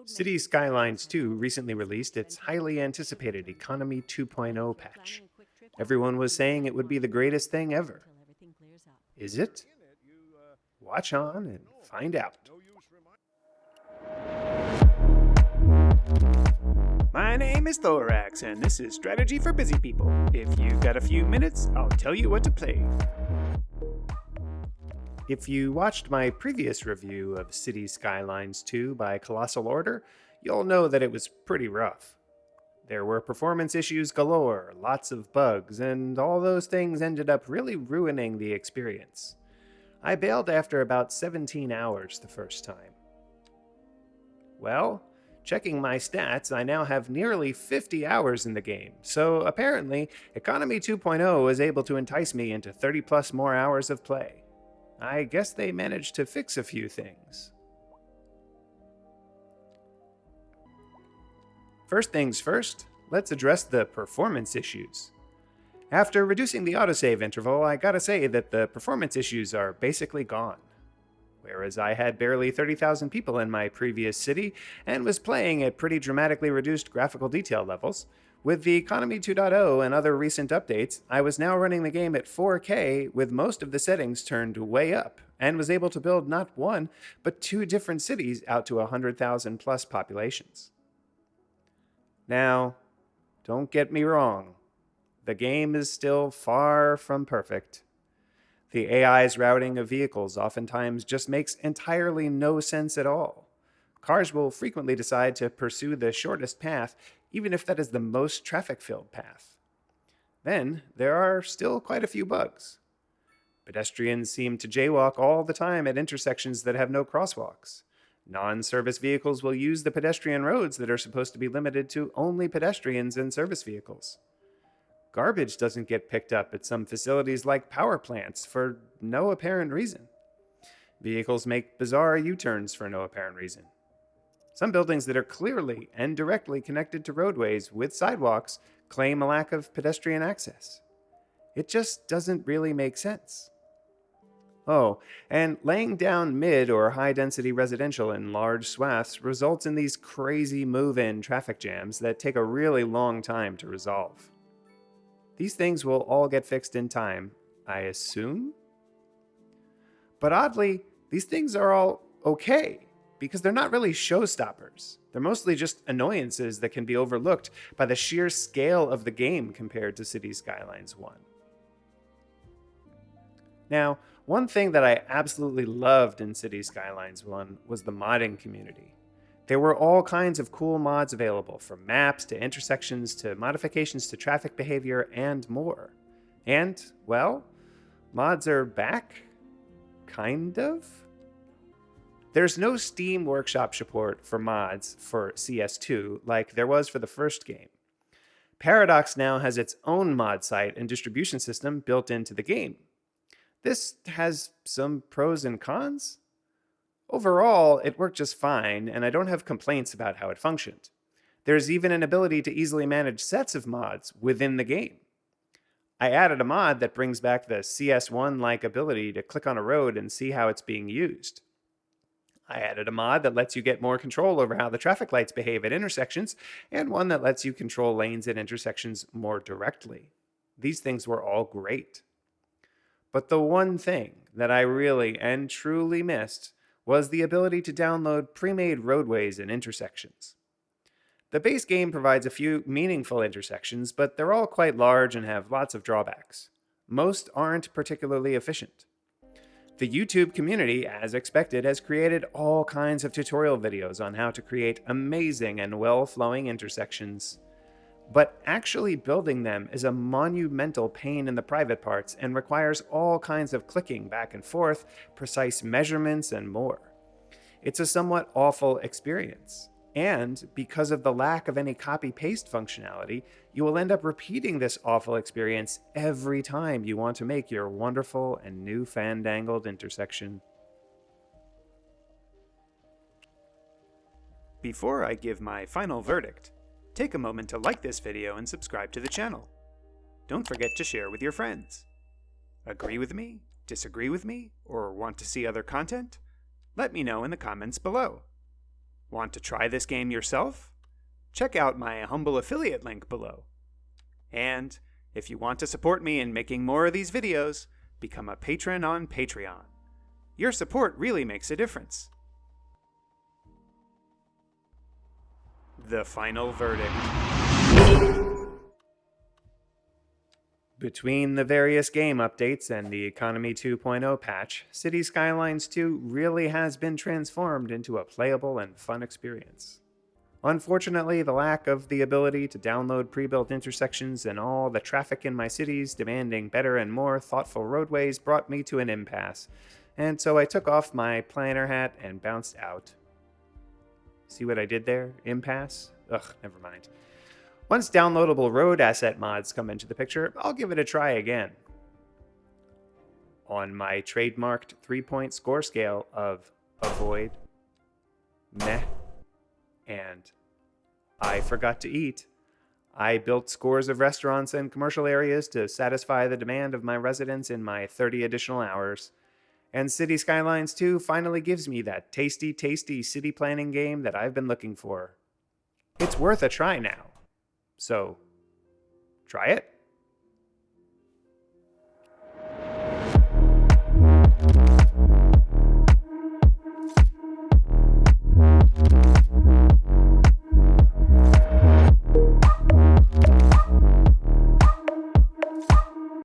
City Skylines II recently released its highly anticipated Economy 2.0 patch. Everyone was saying it would be the greatest thing ever. Is it? Watch on and find out. My name is Thoraxe, and this is Strategy for Busy People. If you've got a few minutes, I'll tell you what to play. If you watched my previous review of City Skylines 2 by Colossal Order, you'll know that it was pretty rough. There were performance issues galore, lots of bugs, and all those things ended up really ruining the experience. I bailed after about 17 hours the first time. Well, checking my stats, I now have nearly 50 hours in the game, so apparently Economy 2.0 was able to entice me into 30 plus more hours of play. I guess they managed to fix a few things. First things first, let's address the performance issues. After reducing the autosave interval, I gotta say that the performance issues are basically gone. Whereas I had barely 30,000 people in my previous city and was playing at pretty dramatically reduced graphical detail levels, with the Economy 2.0 and other recent updates, I was now running the game at 4K with most of the settings turned way up, and was able to build not one, but two different cities out to 100,000 plus populations. Now, don't get me wrong, the game is still far from perfect. The AI's routing of vehicles oftentimes just makes entirely no sense at all. Cars will frequently decide to pursue the shortest path, even if that is the most traffic-filled path. Then, there are still quite a few bugs. Pedestrians seem to jaywalk all the time at intersections that have no crosswalks. Non-service vehicles will use the pedestrian roads that are supposed to be limited to only pedestrians and service vehicles. Garbage doesn't get picked up at some facilities like power plants for no apparent reason. Vehicles make bizarre U-turns for no apparent reason. Some buildings that are clearly and directly connected to roadways with sidewalks claim a lack of pedestrian access. It just doesn't really make sense. Oh, and laying down mid or high-density residential in large swaths results in these crazy move-in traffic jams that take a really long time to resolve. These things will all get fixed in time, I assume? But oddly, these things are all okay, because they're not really showstoppers. They're mostly just annoyances that can be overlooked by the sheer scale of the game compared to City Skylines 1. Now, one thing that I absolutely loved in City Skylines 1 was the modding community. There were all kinds of cool mods available, from maps to intersections to modifications to traffic behavior and more. And, well, mods are back? Kind of? There's no Steam Workshop support for mods for CS2 like there was for the first game. Paradox now has its own mod site and distribution system built into the game. This has some pros and cons. Overall, it worked just fine, and I don't have complaints about how it functioned. There's even an ability to easily manage sets of mods within the game. I added a mod that brings back the CS1-like ability to click on a road and see how it's being used. I added a mod that lets you get more control over how the traffic lights behave at intersections, and one that lets you control lanes at intersections more directly. These things were all great. But the one thing that I really and truly missed was the ability to download pre-made roadways and intersections. The base game provides a few meaningful intersections, but they're all quite large and have lots of drawbacks. Most aren't particularly efficient. The YouTube community, as expected, has created all kinds of tutorial videos on how to create amazing and well-flowing intersections. But actually building them is a monumental pain in the private parts and requires all kinds of clicking back and forth, precise measurements, and more. It's a somewhat awful experience. And because of the lack of any copy-paste functionality, you will end up repeating this awful experience every time you want to make your wonderful and new fandangled intersection. Before I give my final verdict, take a moment to like this video and subscribe to the channel. Don't forget to share with your friends. Agree with me? Disagree with me? Or want to see other content? Let me know in the comments below. Want to try this game yourself? Check out my humble affiliate link below. And if you want to support me in making more of these videos, become a patron on Patreon. Your support really makes a difference. The final verdict. Between the various game updates and the Economy 2.0 patch, City Skylines II really has been transformed into a playable and fun experience. Unfortunately, the lack of the ability to download pre-built intersections and all the traffic in my cities demanding better and more thoughtful roadways brought me to an impasse, and so I took off my planner hat and bounced out. See what I did there? Impasse? Ugh, never mind. Once downloadable road asset mods come into the picture, I'll give it a try again. On my trademarked 3-point score scale of avoid, meh, and I forgot to eat, I built scores of restaurants and commercial areas to satisfy the demand of my residents in my 30 additional hours, and City Skylines 2 finally gives me that tasty, tasty city planning game that I've been looking for. It's worth a try now. So, try it.